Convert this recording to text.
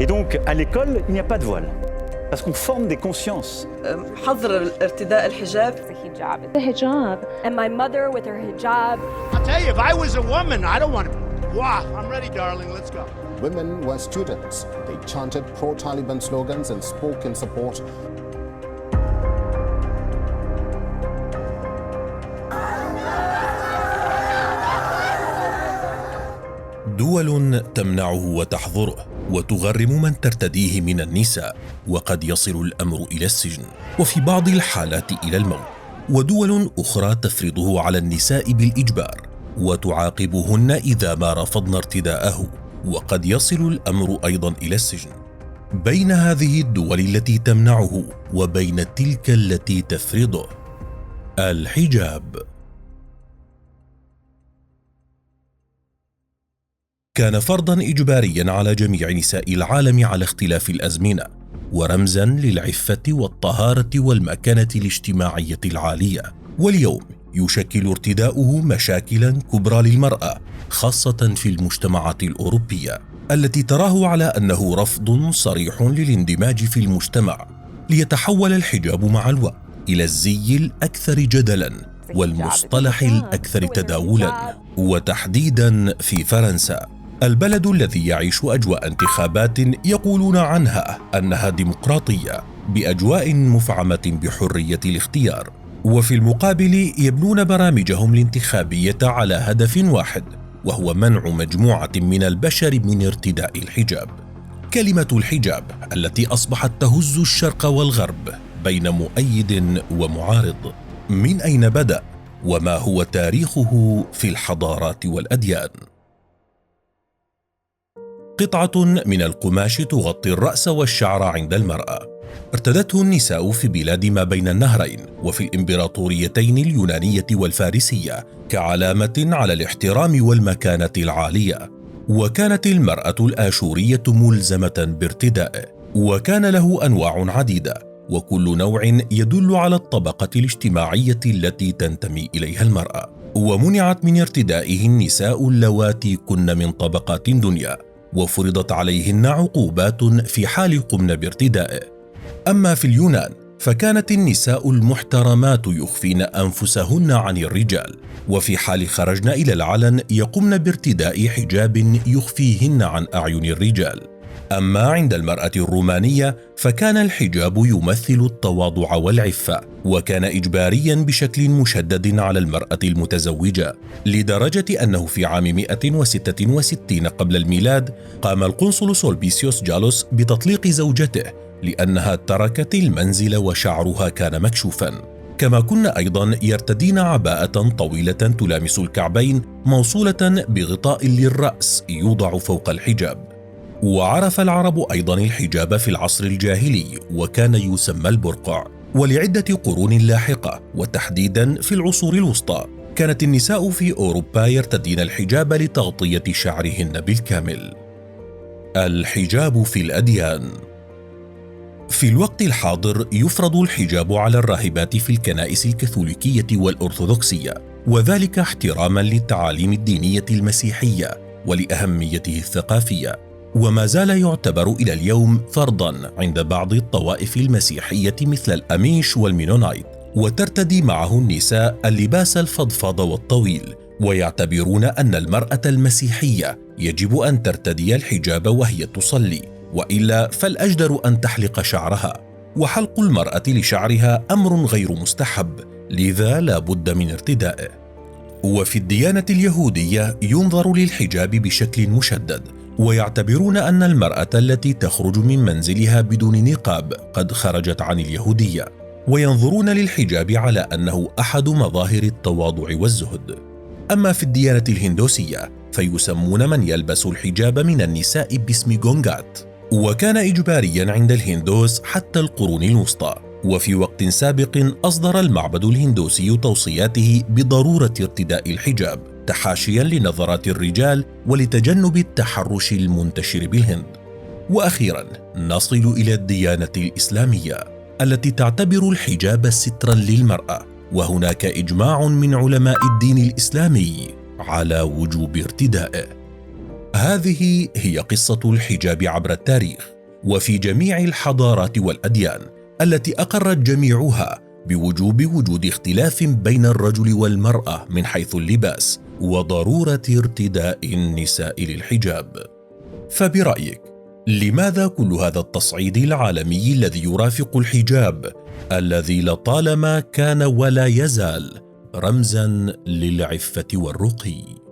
Et donc, à l'école, il n'y a pas de voile. Parce qu'on forme des consciences. حظر ارتداء الحجاب. الحجاب. And my mother with her hijab. I'll tell you, if I was a woman, I don't want to. Wow, I'm ready, darling. Let's go. Women were students. They chanted pro-Taliban slogans and spoke in support. دول تمنعه وتحظره وتغرم من ترتديه من النساء، وقد يصل الأمر إلى السجن وفي بعض الحالات إلى الموت، ودول أخرى تفرضه على النساء بالإجبار وتعاقبهن إذا ما رفضن ارتداءه، وقد يصل الأمر أيضا إلى السجن. بين هذه الدول التي تمنعه وبين تلك التي تفرضه الحجاب. كان فرضاً إجبارياً على جميع نساء العالم على اختلاف الأزمنة، ورمزاً للعفة والطهارة والمكانة الاجتماعية العالية. واليوم يشكل ارتداؤه مشاكلاً كبرى للمرأة، خاصة في المجتمعات الأوروبية التي تراه على أنه رفض صريح للاندماج في المجتمع، ليتحول الحجاب مع الوقت إلى الزي الأكثر جدلاً والمصطلح الأكثر تداولاً، وتحديداً في فرنسا، البلد الذي يعيش أجواء انتخابات يقولون عنها أنها ديمقراطية بأجواء مفعمة بحرية الاختيار. وفي المقابل يبنون برامجهم الانتخابية على هدف واحد، وهو منع مجموعة من البشر من ارتداء الحجاب. كلمة الحجاب التي أصبحت تهز الشرق والغرب بين مؤيد ومعارض، من أين بدأ؟ وما هو تاريخه في الحضارات والأديان؟ قطعة من القماش تغطي الرأس والشعر عند المرأة، ارتدته النساء في بلاد ما بين النهرين وفي الإمبراطوريتين اليونانية والفارسية كعلامة على الاحترام والمكانة العالية. وكانت المرأة الآشورية ملزمة بارتدائه، وكان له أنواع عديدة، وكل نوع يدل على الطبقة الاجتماعية التي تنتمي إليها المرأة. ومنعت من ارتدائه النساء اللواتي كن من طبقات دنيا، وفرضت عليهن عقوبات في حال قمن بارتدائه. أما في اليونان فكانت النساء المحترمات يخفين أنفسهن عن الرجال، وفي حال خرجن إلى العلن يقمن بارتداء حجاب يخفيهن عن أعين الرجال. أما عند المرأة الرومانية فكان الحجاب يمثل التواضع والعفة، وكان إجباريا بشكل مشدد على المرأة المتزوجة، لدرجة أنه في عام 166 قبل الميلاد قام القنصل سولبيسيوس جالوس بتطليق زوجته لأنها تركت المنزل وشعرها كان مكشوفا. كما كن أيضا يرتدين عباءة طويلة تلامس الكعبين موصولة بغطاء للرأس يوضع فوق الحجاب. وعرف العرب أيضا الحجاب في العصر الجاهلي وكان يسمى البرقع. ولعدة قرون لاحقة وتحديدا في العصور الوسطى كانت النساء في أوروبا يرتدين الحجاب لتغطية شعرهن بالكامل. الحجاب في الأديان. في الوقت الحاضر يفرض الحجاب على الراهبات في الكنائس الكاثوليكية والأرثوذكسية، وذلك احتراما للتعاليم الدينية المسيحية ولأهميته الثقافية، وما زال يعتبر إلى اليوم فرضا عند بعض الطوائف المسيحية مثل الأميش والمينونايت، وترتدي معه النساء اللباس الفضفاض والطويل، ويعتبرون أن المرأة المسيحية يجب أن ترتدي الحجاب وهي تصلي، وإلا فالأجدر أن تحلق شعرها، وحلق المرأة لشعرها أمر غير مستحب، لذا لا بد من ارتدائه. وفي الديانة اليهودية ينظر للحجاب بشكل مشدد، ويعتبرون أن المرأة التي تخرج من منزلها بدون نقاب قد خرجت عن اليهودية، وينظرون للحجاب على أنه أحد مظاهر التواضع والزهد. أما في الديانة الهندوسية فيسمون من يلبس الحجاب من النساء باسم جونغات، وكان إجباريا عند الهندوس حتى القرون الوسطى. وفي وقت سابق أصدر المعبد الهندوسي توصياته بضرورة ارتداء الحجاب تحاشيا لنظرات الرجال ولتجنب التحرش المنتشر بالهند. وأخيرا نصل إلى الديانة الإسلامية التي تعتبر الحجاب سترا للمرأة، وهناك إجماع من علماء الدين الإسلامي على وجوب ارتدائه. هذه هي قصة الحجاب عبر التاريخ وفي جميع الحضارات والأديان التي أقرت جميعها بوجوب وجود اختلاف بين الرجل والمرأة من حيث اللباس وضرورة ارتداء النساء للحجاب. فبرأيك لماذا كل هذا التصعيد العالمي الذي يرافق الحجاب الذي لطالما كان ولا يزال رمزاً للعفة والرقي؟